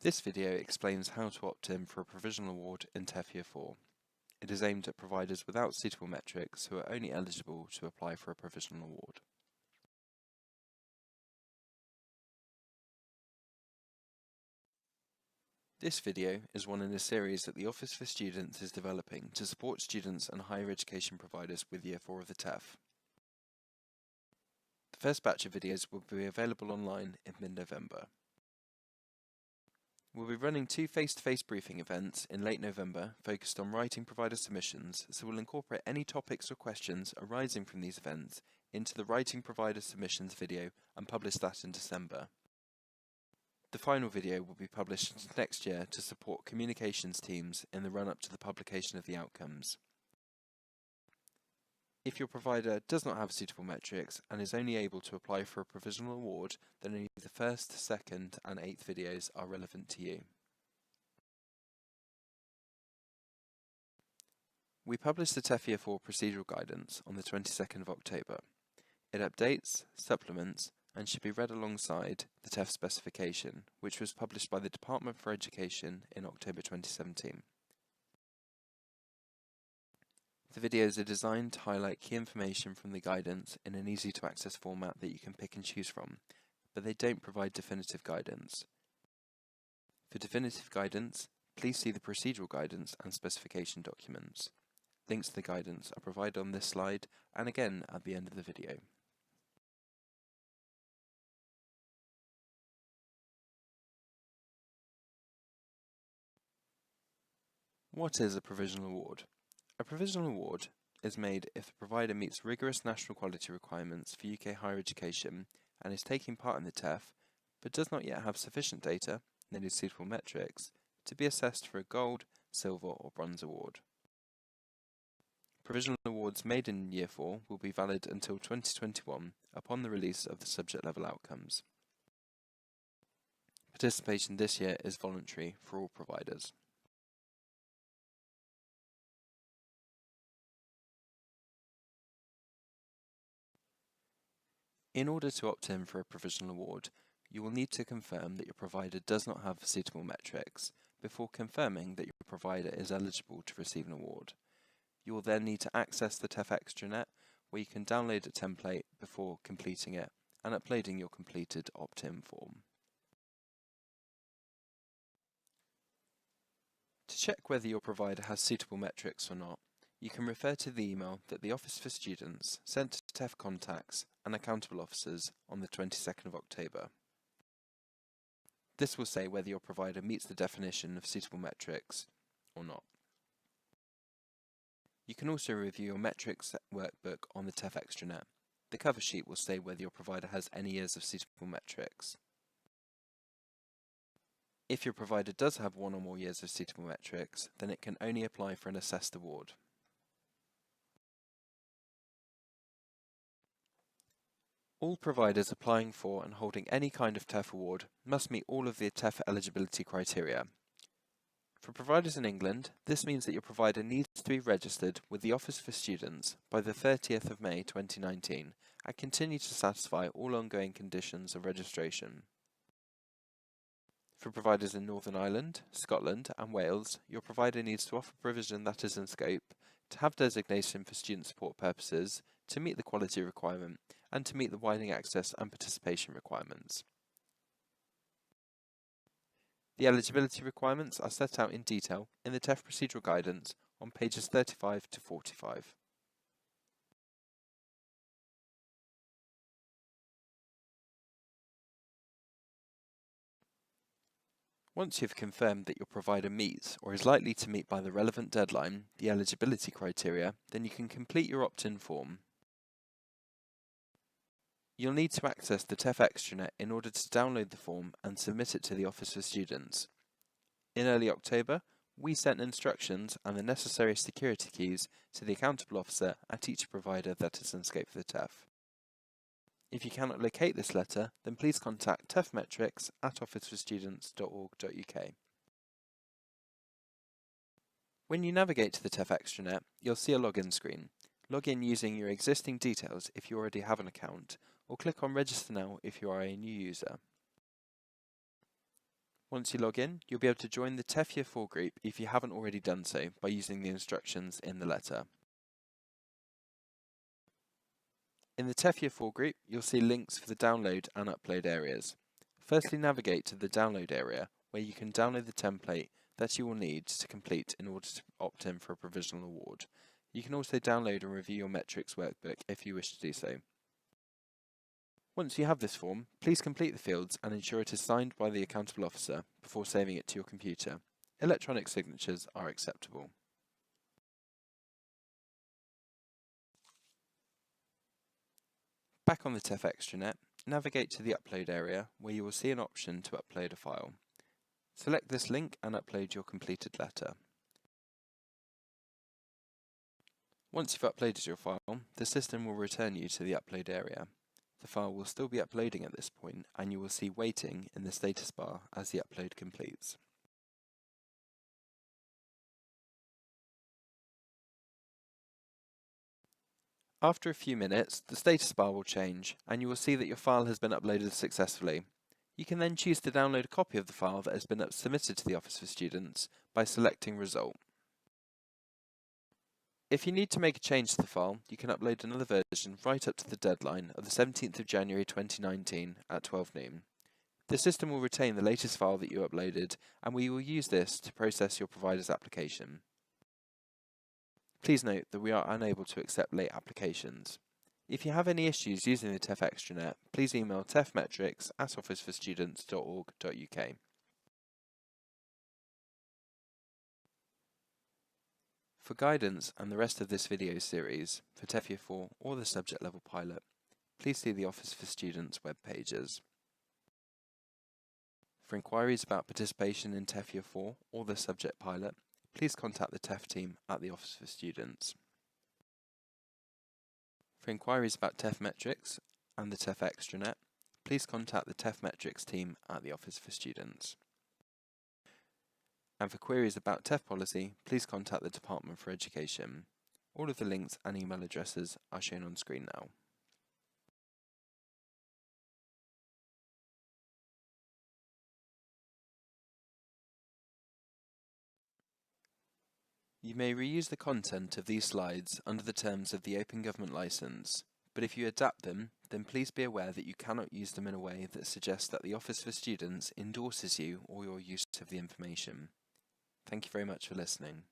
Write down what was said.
This video explains how to opt in for a provisional award in TEF Year 4. It is aimed at providers without suitable metrics who are only eligible to apply for a provisional award. This video is one in a series that the Office for Students is developing to support students and higher education providers with Year 4 of the TEF. The first batch of videos will be available online in mid-November. We'll be running 2 face-to-face briefing events in late November focused on writing provider submissions, so we'll incorporate any topics or questions arising from these events into the writing provider submissions video and publish that in December. The final video will be published next year to support communications teams in the run-up to the publication of the outcomes. If your provider does not have suitable metrics and is only able to apply for a provisional award, then only the first, second and 8th videos are relevant to you. We published the TEF Year 4 procedural guidance on the 22nd of October. It updates, supplements and should be read alongside the TEF specification, which was published by the Department for Education in October 2017. The videos are designed to highlight key information from the guidance in an easy-to-access format that you can pick and choose from, but they don't provide definitive guidance. For definitive guidance, please see the procedural guidance and specification documents. Links to the guidance are provided on this slide and again at the end of the video. What is a provisional award? A provisional award is made if the provider meets rigorous national quality requirements for UK higher education and is taking part in the TEF, but does not yet have sufficient data, namely suitable metrics, to be assessed for a gold, silver or bronze award. Provisional awards made in Year 4 will be valid until 2021 upon the release of the subject level outcomes. Participation this year is voluntary for all providers. In order to opt in for a provisional award, you will need to confirm that your provider does not have suitable metrics before confirming that your provider is eligible to receive an award. You will then need to access the TEF extranet, where you can download a template before completing it and uploading your completed opt-in form. To check whether your provider has suitable metrics or not, you can refer to the email that the Office for Students sent to TEF contacts and accountable officers on the 22nd of October. This will say whether your provider meets the definition of suitable metrics or not. You can also review your metrics workbook on the TEF extranet. The cover sheet will say whether your provider has any years of suitable metrics. If your provider does have 1 or more years of suitable metrics, then it can only apply for an assessed award. All providers applying for and holding any kind of TEF award must meet all of the TEF eligibility criteria. For providers in England, this means that your provider needs to be registered with the Office for Students by the 30th of May 2019 and continue to satisfy all ongoing conditions of registration. For providers in Northern Ireland, Scotland and Wales, your provider needs to offer provision that is in scope, to have designation for student support purposes, to meet the quality requirement, and to meet the widening access and participation requirements. The eligibility requirements are set out in detail in the TEF procedural guidance on pages 35 to 45. Once you've confirmed that your provider meets or is likely to meet by the relevant deadline the eligibility criteria, then you can complete your opt-in form. You'll need to access the TEF extranet in order to download the form and submit it to the Office for Students. In early October, we sent instructions and the necessary security keys to the accountable officer at each provider that is in scope for the TEF. If you cannot locate this letter, then please contact tefmetrics at officeforstudents.org.uk. When you navigate to the TEF extranet, you'll see a login screen. Log in using your existing details if you already have an account, or click on Register Now if you are a new user. Once you log in, you'll be able to join the TEF Year 4 group if you haven't already done so by using the instructions in the letter. In the TEF Year 4 group, you'll see links for the download and upload areas. Firstly, navigate to the download area, where you can download the template that you will need to complete in order to opt in for a provisional award. You can also download and review your metrics workbook if you wish to do so. Once you have this form, please complete the fields and ensure it is signed by the accountable officer before saving it to your computer. Electronic signatures are acceptable. Back on the TEF extranet, navigate to the upload area where you will see an option to upload a file. Select this link and upload your completed letter. Once you've uploaded your file, the system will return you to the upload area. The file will still be uploading at this point, and you will see waiting in the status bar as the upload completes. After a few minutes, the status bar will change, and you will see that your file has been uploaded successfully. You can then choose to download a copy of the file that has been submitted to the Office for Students by selecting Result. If you need to make a change to the file, you can upload another version right up to the deadline of the 17th of January 2019 at 12 noon. The system will retain the latest file that you uploaded, and we will use this to process your provider's application. Please note that we are unable to accept late applications. If you have any issues using the TEF extranet, please email tefmetrics@officeforstudents.org.uk. For guidance and the rest of this video series for TEF Year 4 or the subject level pilot, please see the Office for Students web pages. For inquiries about participation in TEF Year 4 or the subject pilot, please contact the TEF team at the Office for Students. For inquiries about TEF Metrics and the TEF extranet, please contact the TEF Metrics team at the Office for Students. And for queries about TEF policy, please contact the Department for Education. All of the links and email addresses are shown on screen now. You may reuse the content of these slides under the terms of the Open Government Licence, but if you adapt them, then please be aware that you cannot use them in a way that suggests that the Office for Students endorses you or your use of the information. Thank you very much for listening.